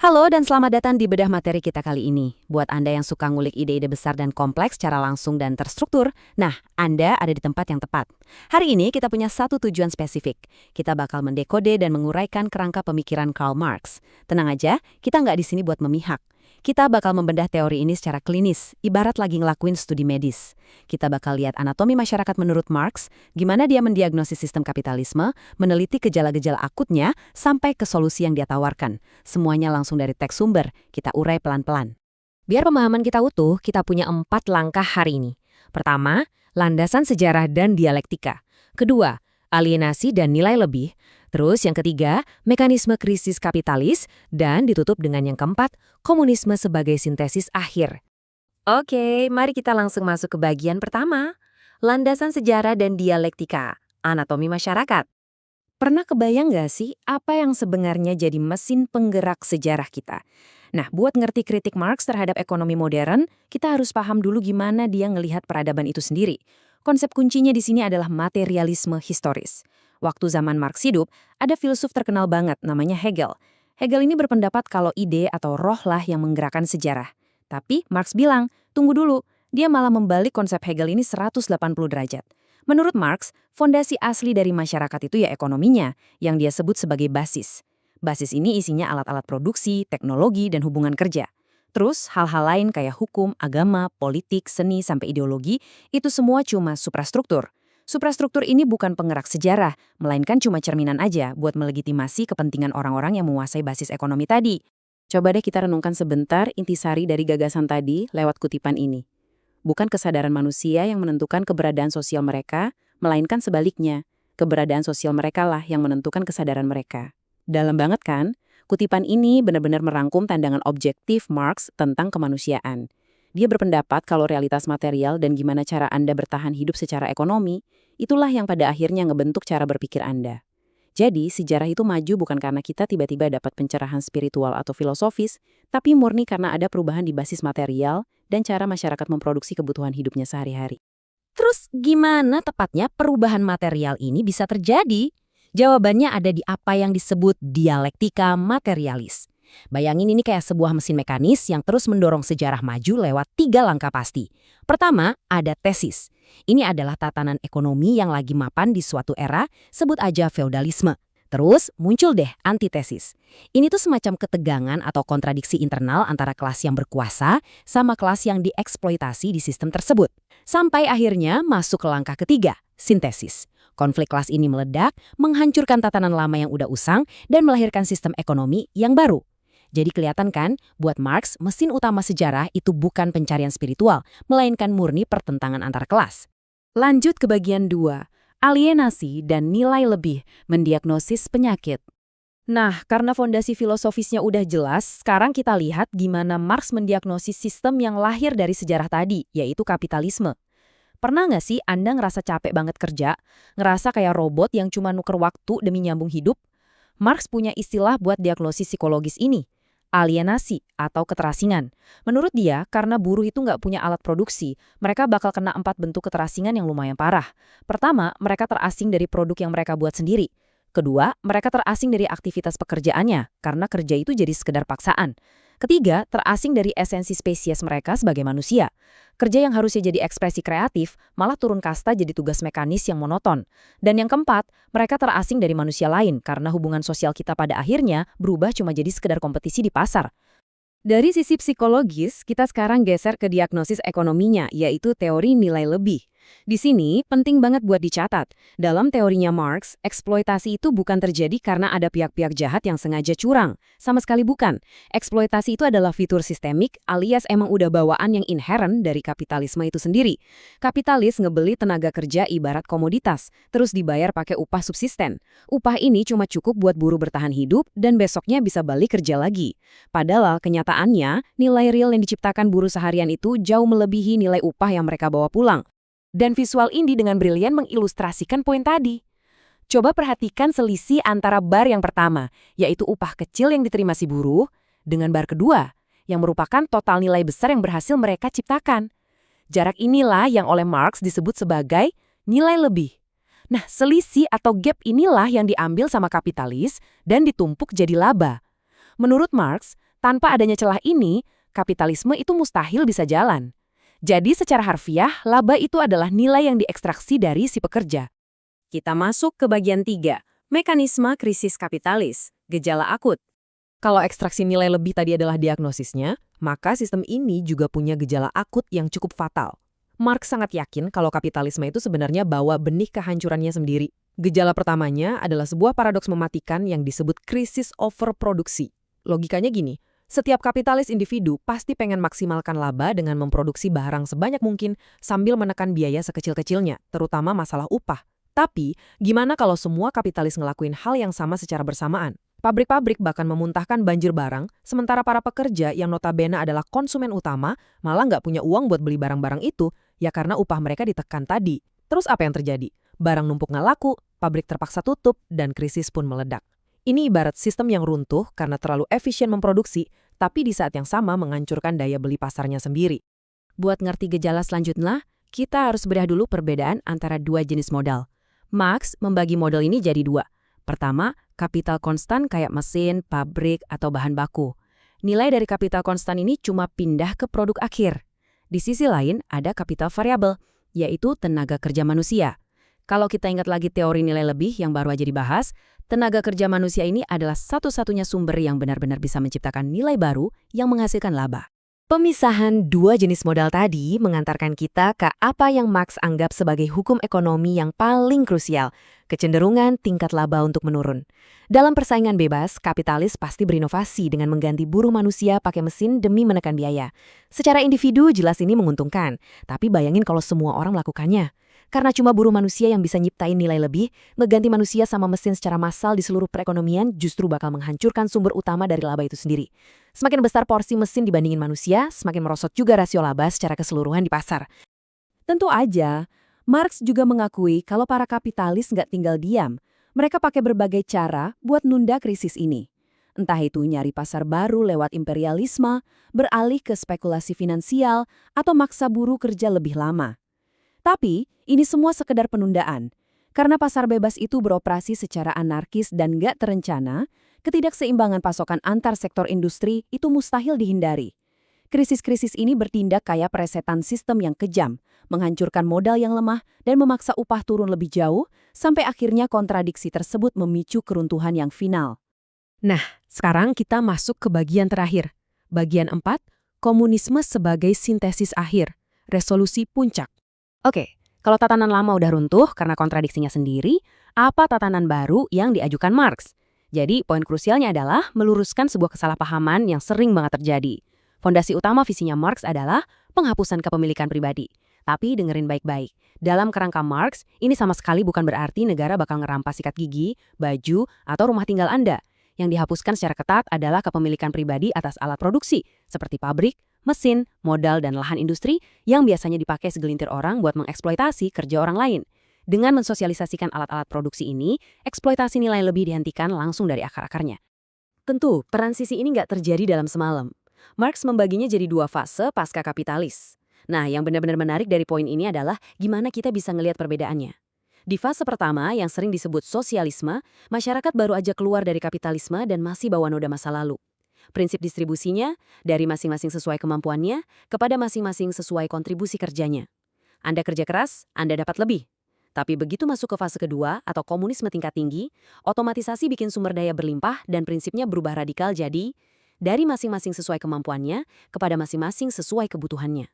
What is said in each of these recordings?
Halo dan selamat datang di bedah materi kita kali ini. Buat Anda yang suka ngulik ide-ide besar dan kompleks secara langsung dan terstruktur, nah, Anda ada di tempat yang tepat. Hari ini kita punya satu tujuan spesifik. Kita bakal mendekode dan menguraikan kerangka pemikiran Karl Marx. Tenang aja, kita nggak di sini buat memihak. Kita bakal membedah teori ini secara klinis, ibarat lagi ngelakuin studi medis. Kita bakal lihat anatomi masyarakat menurut Marx, gimana dia mendiagnosis sistem kapitalisme, meneliti gejala-gejala akutnya, sampai ke solusi yang dia tawarkan. Semuanya langsung dari teks sumber, kita urai pelan-pelan. Biar pemahaman kita utuh, kita punya 4 langkah hari ini. Pertama, landasan sejarah dan dialektika. Kedua, alienasi dan nilai lebih. Terus yang ketiga, mekanisme krisis kapitalis. Dan ditutup dengan yang keempat, komunisme sebagai sintesis akhir. Oke, mari kita langsung masuk ke bagian pertama. Landasan sejarah dan dialektika, anatomi masyarakat. Pernah kebayang nggak sih apa yang sebenarnya jadi mesin penggerak sejarah kita? Nah, buat ngerti kritik Marx terhadap ekonomi modern, kita harus paham dulu gimana dia ngelihat peradaban itu sendiri. Konsep kuncinya di sini adalah materialisme historis. Waktu zaman Marx hidup, ada filsuf terkenal banget namanya Hegel. Hegel ini berpendapat kalau ide atau roh lah yang menggerakkan sejarah. Tapi Marx bilang, tunggu dulu, dia malah membalik konsep Hegel ini 180 derajat. Menurut Marx, fondasi asli dari masyarakat itu ya ekonominya, yang dia sebut sebagai basis. Basis ini isinya alat-alat produksi, teknologi, dan hubungan kerja. Terus, hal-hal lain kayak hukum, agama, politik, seni, sampai ideologi, itu semua cuma suprastruktur. Suprastruktur ini bukan penggerak sejarah, melainkan cuma cerminan aja buat melegitimasi kepentingan orang-orang yang menguasai basis ekonomi tadi. Coba deh kita renungkan sebentar intisari dari gagasan tadi lewat kutipan ini. Bukan kesadaran manusia yang menentukan keberadaan sosial mereka, melainkan sebaliknya. Keberadaan sosial mereka lah yang menentukan kesadaran mereka. Dalam banget kan? Kutipan ini benar-benar merangkum pandangan objektif Marx tentang kemanusiaan. Dia berpendapat kalau realitas material dan gimana cara Anda bertahan hidup secara ekonomi, itulah yang pada akhirnya ngebentuk cara berpikir Anda. Jadi, sejarah itu maju bukan karena kita tiba-tiba dapat pencerahan spiritual atau filosofis, tapi murni karena ada perubahan di basis material dan cara masyarakat memproduksi kebutuhan hidupnya sehari-hari. Terus gimana tepatnya perubahan material ini bisa terjadi? Jawabannya ada di apa yang disebut dialektika materialis. Bayangin ini kayak sebuah mesin mekanis yang terus mendorong sejarah maju lewat 3 langkah pasti. Pertama, ada tesis. Ini adalah tatanan ekonomi yang lagi mapan di suatu era, sebut aja feodalisme. Terus muncul deh antitesis. Ini tuh semacam ketegangan atau kontradiksi internal antara kelas yang berkuasa sama kelas yang dieksploitasi di sistem tersebut. Sampai akhirnya masuk ke langkah ketiga, sintesis. Konflik kelas ini meledak, menghancurkan tatanan lama yang udah usang, dan melahirkan sistem ekonomi yang baru. Jadi kelihatan kan, buat Marx, mesin utama sejarah itu bukan pencarian spiritual, melainkan murni pertentangan antar kelas. Lanjut ke bagian 2, alienasi dan nilai lebih, mendiagnosis penyakit. Nah, karena fondasi filosofisnya udah jelas, sekarang kita lihat gimana Marx mendiagnosis sistem yang lahir dari sejarah tadi, yaitu kapitalisme. Pernah nggak sih Anda ngerasa capek banget kerja, ngerasa kayak robot yang cuma nuker waktu demi nyambung hidup? Marx punya istilah buat diagnosis psikologis ini, alienasi atau keterasingan. Menurut dia, karena buruh itu nggak punya alat produksi, mereka bakal kena 4 bentuk keterasingan yang lumayan parah. Pertama, mereka terasing dari produk yang mereka buat sendiri. Kedua, mereka terasing dari aktivitas pekerjaannya, karena kerja itu jadi sekedar paksaan. Ketiga, terasing dari esensi spesies mereka sebagai manusia. Kerja yang harusnya jadi ekspresi kreatif, malah turun kasta jadi tugas mekanis yang monoton. Dan yang keempat, mereka terasing dari manusia lain karena hubungan sosial kita pada akhirnya berubah cuma jadi sekedar kompetisi di pasar. Dari sisi psikologis, kita sekarang geser ke diagnosis ekonominya, yaitu teori nilai lebih. Di sini, penting banget buat dicatat. Dalam teorinya Marx, eksploitasi itu bukan terjadi karena ada pihak-pihak jahat yang sengaja curang. Sama sekali bukan. Eksploitasi itu adalah fitur sistemik alias emang udah bawaan yang inheren dari kapitalisme itu sendiri. Kapitalis ngebeli tenaga kerja ibarat komoditas, terus dibayar pakai upah subsisten. Upah ini cuma cukup buat buruh bertahan hidup dan besoknya bisa balik kerja lagi. Padahal kenyataannya, nilai real yang diciptakan buruh seharian itu jauh melebihi nilai upah yang mereka bawa pulang. Dan visual ini dengan brilian mengilustrasikan poin tadi. Coba perhatikan selisih antara bar yang pertama, yaitu upah kecil yang diterima si buruh, dengan bar kedua, yang merupakan total nilai besar yang berhasil mereka ciptakan. Jarak inilah yang oleh Marx disebut sebagai nilai lebih. Nah, selisih atau gap inilah yang diambil sama kapitalis dan ditumpuk jadi laba. Menurut Marx, Tanpa adanya celah ini, kapitalisme itu mustahil bisa jalan. Jadi secara harfiah, laba itu adalah nilai yang diekstraksi dari si pekerja. Kita masuk ke bagian 3, mekanisme krisis kapitalis, gejala akut. Kalau ekstraksi nilai lebih tadi adalah diagnosisnya, maka sistem ini juga punya gejala akut yang cukup fatal. Marx sangat yakin kalau kapitalisme itu sebenarnya bawa benih kehancurannya sendiri. Gejala pertamanya adalah sebuah paradoks mematikan yang disebut krisis overproduksi. Logikanya gini, setiap kapitalis individu pasti pengen maksimalkan laba dengan memproduksi barang sebanyak mungkin sambil menekan biaya sekecil-kecilnya, terutama masalah upah. Tapi, gimana kalau semua kapitalis ngelakuin hal yang sama secara bersamaan? Pabrik-pabrik bahkan memuntahkan banjir barang, sementara para pekerja yang notabene adalah konsumen utama malah nggak punya uang buat beli barang-barang itu, ya karena upah mereka ditekan tadi. Terus apa yang terjadi? Barang numpuk nggak laku, pabrik terpaksa tutup, dan krisis pun meledak. Ini ibarat sistem yang runtuh karena terlalu efisien memproduksi, tapi di saat yang sama menghancurkan daya beli pasarnya sendiri. Buat ngerti gejala selanjutnya, kita harus bedah dulu perbedaan antara dua jenis modal. Marx membagi modal ini jadi dua. Pertama, kapital konstan kayak mesin, pabrik, atau bahan baku. Nilai dari kapital konstan ini cuma pindah ke produk akhir. Di sisi lain, ada kapital variabel, yaitu tenaga kerja manusia. Kalau kita ingat lagi teori nilai lebih yang baru aja dibahas, tenaga kerja manusia ini adalah satu-satunya sumber yang benar-benar bisa menciptakan nilai baru yang menghasilkan laba. Pemisahan dua jenis modal tadi mengantarkan kita ke apa yang Marx anggap sebagai hukum ekonomi yang paling krusial, kecenderungan tingkat laba untuk menurun. Dalam persaingan bebas, kapitalis pasti berinovasi dengan mengganti buruh manusia pakai mesin demi menekan biaya. Secara individu jelas ini menguntungkan, tapi bayangin kalau semua orang melakukannya. Karena cuma buruh manusia yang bisa nyiptain nilai lebih, ngeganti manusia sama mesin secara massal di seluruh perekonomian justru bakal menghancurkan sumber utama dari laba itu sendiri. Semakin besar porsi mesin dibandingin manusia, semakin merosot juga rasio laba secara keseluruhan di pasar. Tentu aja, Marx juga mengakui kalau para kapitalis nggak tinggal diam. Mereka pakai berbagai cara buat nunda krisis ini. Entah itu nyari pasar baru lewat imperialisme, beralih ke spekulasi finansial, atau maksa buruh kerja lebih lama. Tapi, ini semua sekedar penundaan. Karena pasar bebas itu beroperasi secara anarkis dan nggak terencana, ketidakseimbangan pasokan antar sektor industri itu mustahil dihindari. Krisis-krisis ini bertindak kayak peresetan sistem yang kejam, menghancurkan modal yang lemah dan memaksa upah turun lebih jauh, sampai akhirnya kontradiksi tersebut memicu keruntuhan yang final. Nah, sekarang kita masuk ke bagian terakhir. Bagian 4, komunisme sebagai sintesis akhir, resolusi puncak. Oke, kalau tatanan lama udah runtuh karena kontradiksinya sendiri, apa tatanan baru yang diajukan Marx? Jadi, poin krusialnya adalah meluruskan sebuah kesalahpahaman yang sering banget terjadi. Fondasi utama visinya Marx adalah penghapusan kepemilikan pribadi. Tapi dengerin baik-baik, dalam kerangka Marx, ini sama sekali bukan berarti negara bakal ngerampas sikat gigi, baju, atau rumah tinggal Anda. Yang dihapuskan secara ketat adalah kepemilikan pribadi atas alat produksi, seperti pabrik, mesin, modal, dan lahan industri yang biasanya dipakai segelintir orang buat mengeksploitasi kerja orang lain. Dengan mensosialisasikan alat-alat produksi ini, eksploitasi nilai lebih dihentikan langsung dari akar-akarnya. Tentu, transisi ini nggak terjadi dalam semalam. Marx membaginya jadi dua fase pasca kapitalis. Nah, yang benar-benar menarik dari poin ini adalah gimana kita bisa ngelihat perbedaannya. Di fase pertama, yang sering disebut sosialisme, masyarakat baru aja keluar dari kapitalisme dan masih bawa noda masa lalu. Prinsip distribusinya dari masing-masing sesuai kemampuannya kepada masing-masing sesuai kontribusi kerjanya. Anda kerja keras, Anda dapat lebih. Tapi begitu masuk ke fase kedua atau komunisme tingkat tinggi, otomatisasi bikin sumber daya berlimpah dan prinsipnya berubah radikal jadi dari masing-masing sesuai kemampuannya kepada masing-masing sesuai kebutuhannya.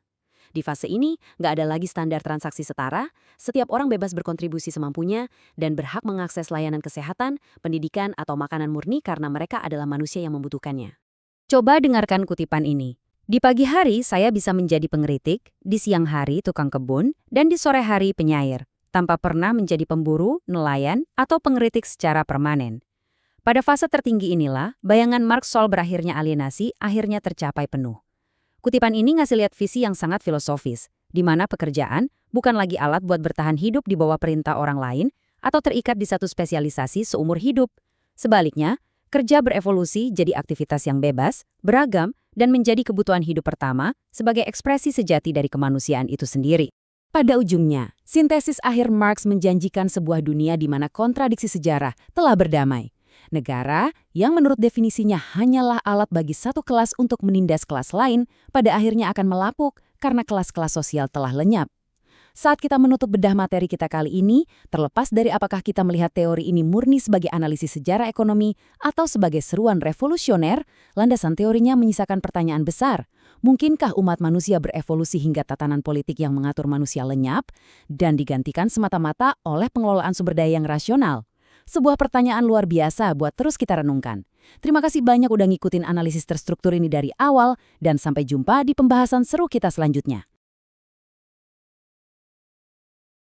Di fase ini, nggak ada lagi standar transaksi setara, setiap orang bebas berkontribusi semampunya dan berhak mengakses layanan kesehatan, pendidikan, atau makanan murni karena mereka adalah manusia yang membutuhkannya. Coba dengarkan kutipan ini. Di pagi hari saya bisa menjadi pengkritik, di siang hari tukang kebun, dan di sore hari penyair, tanpa pernah menjadi pemburu, nelayan, atau pengkritik secara permanen. Pada fase tertinggi inilah, bayangan Marx soal berakhirnya alienasi akhirnya tercapai penuh. Kutipan ini ngasih lihat visi yang sangat filosofis, di mana pekerjaan bukan lagi alat buat bertahan hidup di bawah perintah orang lain atau terikat di satu spesialisasi seumur hidup. Sebaliknya, kerja berevolusi jadi aktivitas yang bebas, beragam, dan menjadi kebutuhan hidup pertama sebagai ekspresi sejati dari kemanusiaan itu sendiri. Pada ujungnya, sintesis akhir Marx menjanjikan sebuah dunia di mana kontradiksi sejarah telah berdamai. Negara yang menurut definisinya hanyalah alat bagi satu kelas untuk menindas kelas lain, pada akhirnya akan melapuk karena kelas-kelas sosial telah lenyap. Saat kita menutup bedah materi kita kali ini, terlepas dari apakah kita melihat teori ini murni sebagai analisis sejarah ekonomi atau sebagai seruan revolusioner, landasan teorinya menyisakan pertanyaan besar. Mungkinkah umat manusia berevolusi hingga tatanan politik yang mengatur manusia lenyap dan digantikan semata-mata oleh pengelolaan sumber daya yang rasional? Sebuah pertanyaan luar biasa buat terus kita renungkan. Terima kasih banyak udah ngikutin analisis terstruktur ini dari awal, dan sampai jumpa di pembahasan seru kita selanjutnya.